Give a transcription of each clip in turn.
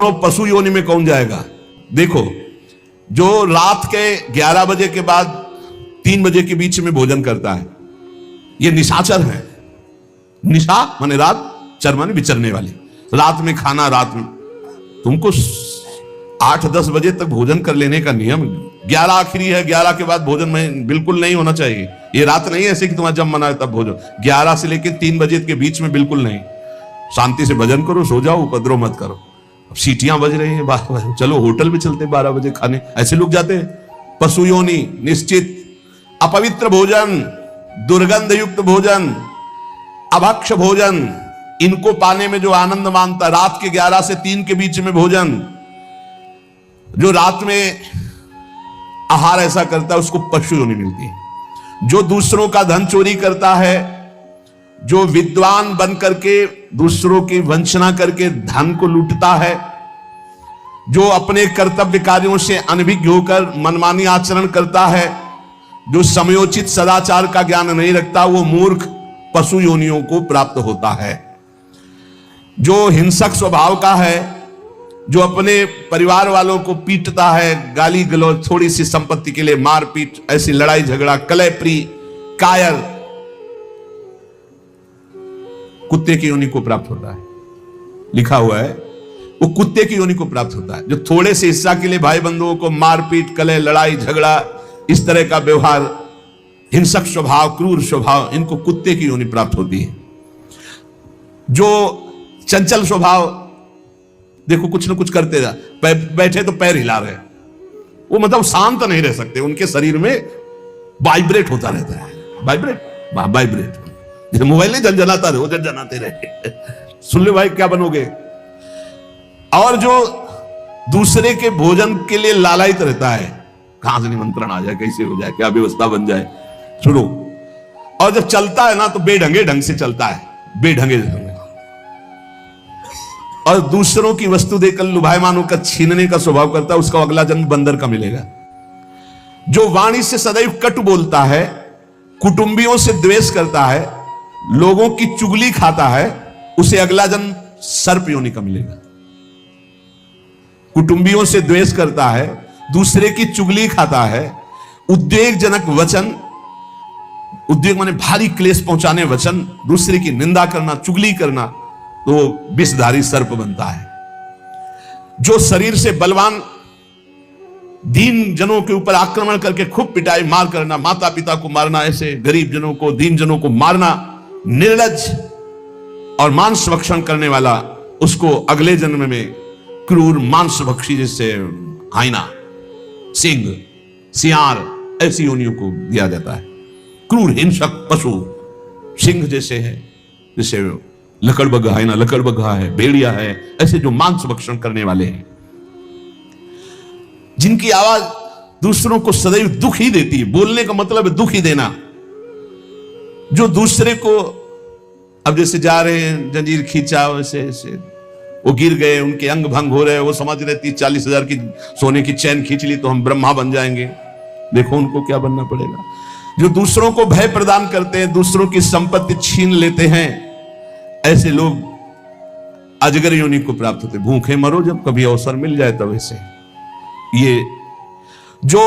तो पशु योनि में कौन जाएगा? देखो, जो रात के 11 बजे के बाद 3 बजे के बीच में भोजन करता है, ये निशाचर है। निशा माने रात, चर माने विचरने वाली। रात में खाना, रात में तुमको 8-10 बजे तक भोजन कर लेने का नियम। 11 आखिरी है, 11 के बाद भोजन में बिल्कुल नहीं होना चाहिए। ये रात नहीं है ऐसे कि तुम्हारा जब मना है तब भोजन। 11 से लेकर 3 बजे के बीच में बिल्कुल नहीं। शांति से भजन करो, सो जाओ, उपद्रव मत करो। अब सीटियां बज रही हैं 12 बजे, चलो होटल में चलते 12 बजे खाने, ऐसे लोग जाते हैं। पशु योनि निश्चित। अपवित्र भोजन, दुर्गंध युक्त भोजन, अभक्ष भोजन, इनको पाने में जो आनंद मानता, रात के 11 से 3 के बीच में भोजन, जो रात में आहार ऐसा करता है उसको पशु योनि मिलती है। जो दूसरों का धन चोरी करता है, जो विद्वान बन करके दूसरों की वंचना करके धन को लूटता है, जो अपने कर्तव्य कार्यों से अनभिज्ञ होकर मनमानी आचरण करता है, जो समयोचित सदाचार का ज्ञान नहीं रखता, वो मूर्ख पशु योनियों को प्राप्त होता है। जो हिंसक स्वभाव का है, जो अपने परिवार वालों को पीटता है, गाली गलौज, थोड़ी सी संपत्ति के लिए मारपीट, ऐसी लड़ाई झगड़ा, कलहप्रिय, कायर, कुत्ते की योनि को प्राप्त होता है। लिखा हुआ है वो कुत्ते की योनि को प्राप्त होता है। जो थोड़े से हिस्सा के लिए भाई बंधुओं को मारपीट, कलह, लड़ाई झगड़ा, इस तरह का व्यवहार, हिंसक स्वभाव, क्रूर स्वभाव, इनको कुत्ते की योनि प्राप्त होती है। जो चंचल स्वभाव, देखो कुछ ना कुछ करते जा, बैठे तो पैर हिला रहे, वो मतलब शांत नहीं रह सकते, उनके शरीर में वाइब्रेट होता रहता है। वाइब्रेट जैसे मोबाइल नहीं झनझनाता रहे, वो झनझनाते रहे। सुन ले भाई क्या बनोगे। और जो दूसरे के भोजन के लिए लालायित रहता है, कहां से निमंत्रण आ जाए, कैसे हो जाए, क्या व्यवस्था बन जाए, सुनो। और जब चलता है ना तो बेढंगे ढंग से चलता है, बेढंगे ढंग। और दूसरों की वस्तु देकर लुभायमान होकर छीनने का स्वभाव करता है, उसका अगला जन्म बंदर का मिलेगा। जो वाणी से सदैव कटु बोलता है, कुटुंबियों से द्वेष करता है, लोगों की चुगली खाता है, उसे अगला जन्म सर्प योनि का मिलेगा। कुटुंबियों से द्वेष करता है, दूसरे की चुगली खाता है, उद्वेगजनक वचन, उद्वेग माने भारी क्लेश पहुंचाने वचन, दूसरे की निंदा करना, चुगली करना, तो विषधारी सर्प बनता है। जो शरीर से बलवान दीन जनों के ऊपर आक्रमण करके खूब पिटाई मार करना, माता पिता को मारना, ऐसे गरीब जनों को, दीन जनों को मारना, निर्लज और मांस भक्षण करने वाला, उसको अगले जन्म में क्रूर मांस भक्षी, जैसे हाइना, सिंह, सियार, ऐसी योनियों को दिया जाता है। क्रूर हिंसक पशु सिंह जैसे है, जैसे लकड़बग्घा, हाइना लकड़बग्घा है, भेड़िया है, ऐसे जो मांस भक्षण करने वाले हैं, जिनकी आवाज दूसरों को सदैव दुख ही देती है। बोलने का मतलब है दुख ही देना। जो दूसरे को, अब जैसे जा रहे हैं, जंजीर खींचा, वैसे ऐसे वो गिर गए, उनके अंग भंग हो रहे, वो समझ रहे 30-40 हजार की सोने की चैन खींच ली तो हम ब्रह्मा बन जाएंगे। देखो उनको क्या बनना पड़ेगा। जो दूसरों को भय प्रदान करते हैं, दूसरों की संपत्ति छीन लेते हैं, ऐसे लोग अजगर योनि को प्राप्त होते। भूखे मरो जब कभी अवसर मिल जाए तब। ऐसे ये जो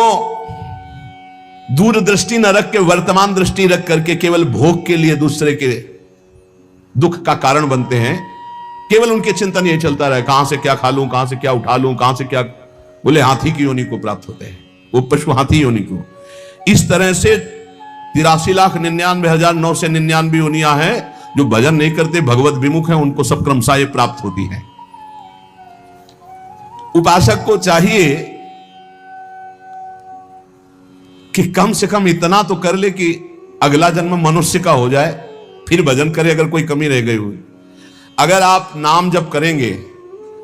दूरदृष्टि न रख के वर्तमान दृष्टि रख करके केवल भोग के लिए दूसरे के दुख का कारण बनते हैं, केवल उनके चिंतन यही चलता रहे, कहां से क्या खा लूं, कहां से क्या उठा लूं, कहां से क्या, बोले हाथी की योनि को प्राप्त होते हैं, वो पशु हाथी योनि को। इस तरह से 83,99,999 योनियां हैं। जो भजन नहीं करते, भगवत विमुख हैं, उनको सब क्रमशः ये प्राप्त होती है। उपासक को चाहिए कि कम से कम इतना तो कर ले कि अगला जन्म मनुष्य का हो जाए, फिर भजन करे अगर कोई कमी रह गई हुई। अगर आप नाम जप करेंगे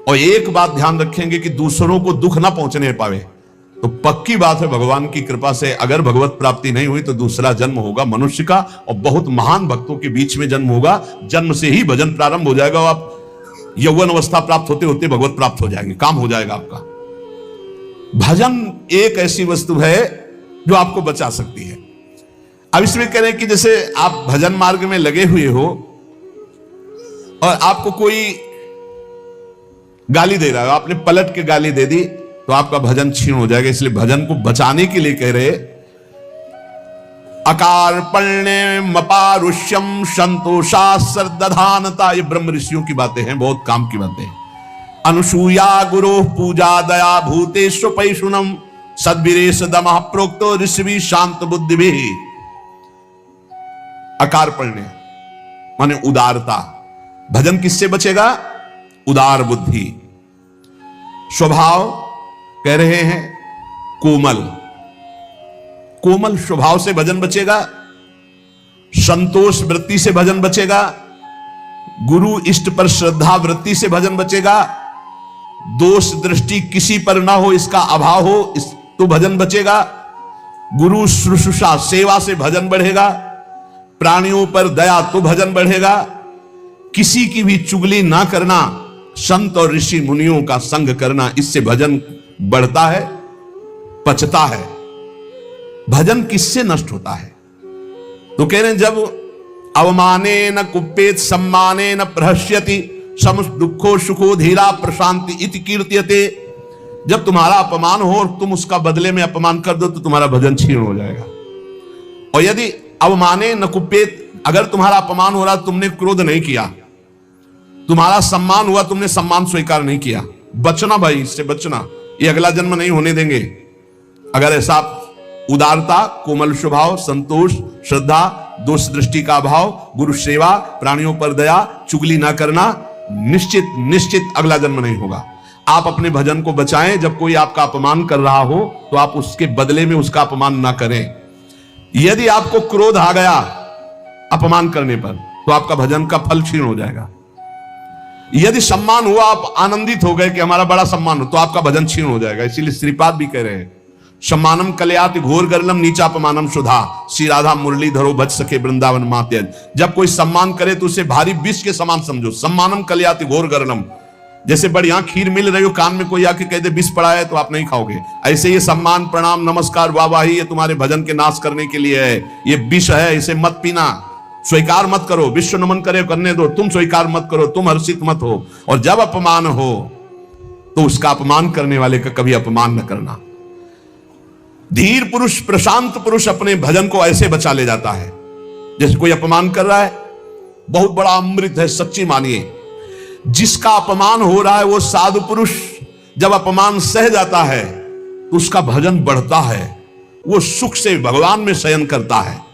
और एक बात ध्यान रखेंगे कि दूसरों को दुख ना पहुंचने पावे, तो पक्की बात है भगवान की कृपा से अगर भगवत प्राप्ति नहीं हुई तो दूसरा जन्म होगा मनुष्य का, और बहुत महान भक्तों के बीच में जन्म होगा। जन्म से ही भजन प्रारंभ हो जाएगा, और आप यौवन अवस्था प्राप्त होते होते भगवत प्राप्त हो जाएंगे, काम हो जाएगा आपका। भजन एक ऐसी वस्तु है जो आपको बचा सकती है। अब इसमें कह रहे हैं कि जैसे आप भजन मार्ग में लगे हुए हो और आपको कोई गाली दे रहा है, आपने पलट के गाली दे दी तो आपका भजन छीन हो जाएगा। इसलिए भजन को बचाने के लिए कह रहे, अकार्पण्य मपारुष्यम संतोषा श्रद्धानता। ये ब्रह्म ऋषियों की बातें हैं, बहुत काम की बातें हैं। अनुसूया गुरु पूजा दया भूतेश पैशुनम सद्वीरेश दमः प्रोक्तो ऋषि शांत बुद्धि भी। अकार्पण्य माने उदारता। भजन किससे बचेगा? उदार बुद्धि। स्वभाव कह रहे हैं कोमल, कोमल स्वभाव से भजन बचेगा। संतोष वृत्ति से भजन बचेगा। गुरु इष्ट पर श्रद्धा वृत्ति से भजन बचेगा। दोष दृष्टि किसी पर ना हो, इसका अभाव हो तो भजन बचेगा। गुरु शुश्रूषा सेवा से भजन बढ़ेगा। प्राणियों पर दया तो भजन बढ़ेगा। किसी की भी चुगली ना करना, संत और ऋषि मुनियों का संग करना, इससे भजन बढ़ता है, पचता है। भजन किससे नष्ट होता है? तो कह रहे हैं जब अवमाने न कुप्पेत सम्माने न प्रहस्यति सम दुखो सुखो धीरा प्रशांति इति कीर्त्यते। जब तुम्हारा अपमान हो और तुम उसका बदले में अपमान कर दो तो तुम्हारा भजन छीन हो जाएगा। और यदि अवमाने न कुप्पेत, अगर तुम्हारा अपमान हो रहा, तुमने क्रोध नहीं किया, तुम्हारा सम्मान हुआ, तुमने सम्मान स्वीकार नहीं किया, बचना भाई, इससे बचना, ये अगला जन्म नहीं होने देंगे। अगर ऐसा उदारता, कोमल स्वभाव, संतोष, श्रद्धा, दोष दृष्टि का अभाव, गुरु सेवा, प्राणियों पर दया, चुगली ना करना, निश्चित निश्चित अगला जन्म नहीं होगा। आप अपने भजन को बचाएं। जब कोई आपका अपमान कर रहा हो तो आप उसके बदले में उसका अपमान ना करें। यदि आपको क्रोध आ गया अपमान करने पर तो आपका भजन का फल क्षीण हो जाएगा। यदि सम्मान हुआ, आप आनंदित हो गए कि हमारा बड़ा सम्मान हो, तो आपका भजन क्षीण हो जाएगा। इसीलिए श्रीपाद भी कह रहे हैं, सम्मानम कलयाति घोर गर्लम नीचापमानम सुधा श्री राधा मुरली धरो भज सके वृंदावन मात्यज। जब कोई सम्मान करे तो उसे भारी विष के समान समझो। सम्मानम कलयाति घोर गर्लम, जैसे बढ़िया खीर मिल रही हो, कान में कोई आके कह दे विष पड़ा है तो आप नहीं खाओगे, ऐसे ये सम्मान प्रणाम नमस्कार वाहवाही ये तुम्हारे भजन के नाश करने के लिए है, ये विष है, इसे मत पीना, स्वीकार मत करो। विश्व नमन करे करने दो, तुम स्वीकार मत करो, तुम हर्षित मत हो। और जब अपमान हो तो उसका अपमान करने वाले का कभी अपमान न करना। धीर पुरुष, प्रशांत पुरुष अपने भजन को ऐसे बचा ले जाता है। जैसे कोई अपमान कर रहा है, बहुत बड़ा अमृत है, सच्ची मानिए। जिसका अपमान हो रहा है वो साधु पुरुष जब अपमान सह जाता है तो उसका भजन बढ़ता है, वो सुख से भगवान में शयन करता है।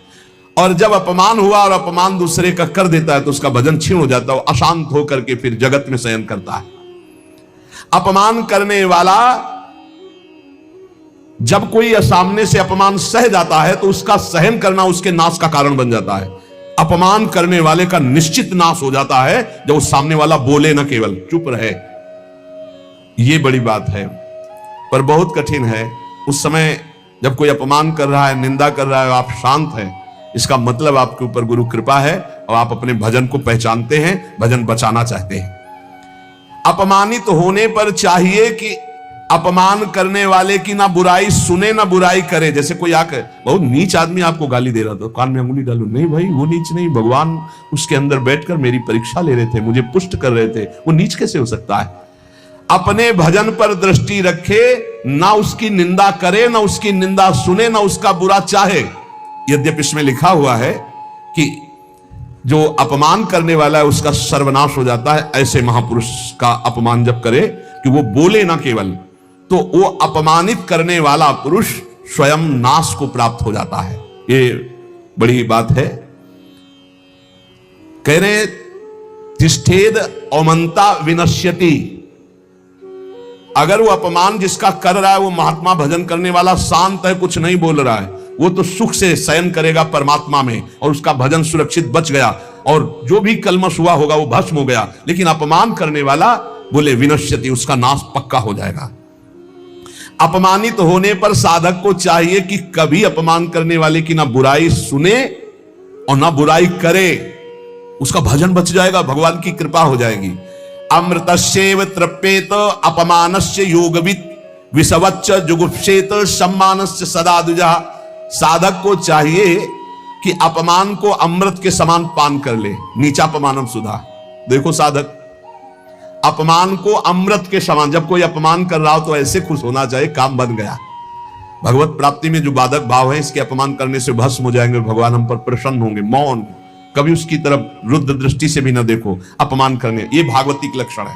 और जब अपमान हुआ और अपमान दूसरे का कर देता है तो उसका भजन क्षीण हो जाता है, वो अशांत होकर के फिर जगत में शयन करता है। अपमान करने वाला जब कोई सामने से अपमान सह जाता है तो उसका सहन करना उसके नाश का कारण बन जाता है। अपमान करने वाले का निश्चित नाश हो जाता है जब उस सामने वाला बोले ना, केवल चुप रहे। ये बड़ी बात है, पर बहुत कठिन है। उस समय जब कोई अपमान कर रहा है, निंदा कर रहा है, आप शांत हैं, इसका मतलब आपके ऊपर गुरु कृपा है और आप अपने भजन को पहचानते हैं, भजन बचाना चाहते हैं। अपमानित होने पर चाहिए कि अपमान करने वाले की ना बुराई सुने ना बुराई करे। जैसे कोई आकर बहुत नीच आदमी आपको गाली दे रहा था, कान में अंगुली डालो, नहीं भाई वो नीच नहीं, भगवान उसके अंदर बैठकर मेरी परीक्षा ले रहे थे, मुझे पुष्ट कर रहे थे, वो नीच कैसे हो सकता है? अपने भजन पर दृष्टि रखे, ना उसकी निंदा करे, ना उसकी निंदा सुने, ना उसका बुरा चाहे। यद्यपि इसमें लिखा हुआ है कि जो अपमान करने वाला है उसका सर्वनाश हो जाता है। ऐसे महापुरुष का अपमान जब करे कि वो बोले ना केवल, तो वो अपमानित करने वाला पुरुष स्वयं नाश को प्राप्त हो जाता है। ये बड़ी बात है। कह रहे तिष्ठेद औमंता विनश्यति। अगर वो अपमान जिसका कर रहा है वो महात्मा भजन करने वाला शांत है, कुछ नहीं बोल रहा है, वो तो सुख से शयन करेगा परमात्मा में और उसका भजन सुरक्षित बच गया और जो भी कलमश हुआ होगा वो भस्म हो गया। लेकिन अपमान करने वाला बोले विनश्यति, उसका नाश पक्का हो जाएगा। अपमानित होने पर साधक को चाहिए कि कभी अपमान करने वाले की ना बुराई सुने और ना बुराई करे, उसका भजन बच जाएगा, भगवान की कृपा हो जाएगी। अमृतस्यैव तृप्येत अपमानस्य योगवित् विषवच्च जुगुप्सेत सम्मानस्य सदा द्विजः। साधक को चाहिए कि अपमान को अमृत के समान पान कर ले, नीचापमानम सुधा। देखो साधक, अपमान को अमृत के समान, जब कोई अपमान कर रहा हो तो ऐसे खुश होना चाहिए, काम बन गया। भगवत प्राप्ति में जो बाधक भाव है, इसके अपमान करने से भस्म हो जाएंगे, भगवान हम पर प्रसन्न होंगे। मौन, कभी उसकी तरफ रुद्र दृष्टि से भी न देखो, अपमान करने, ये भागवती के लक्षण है।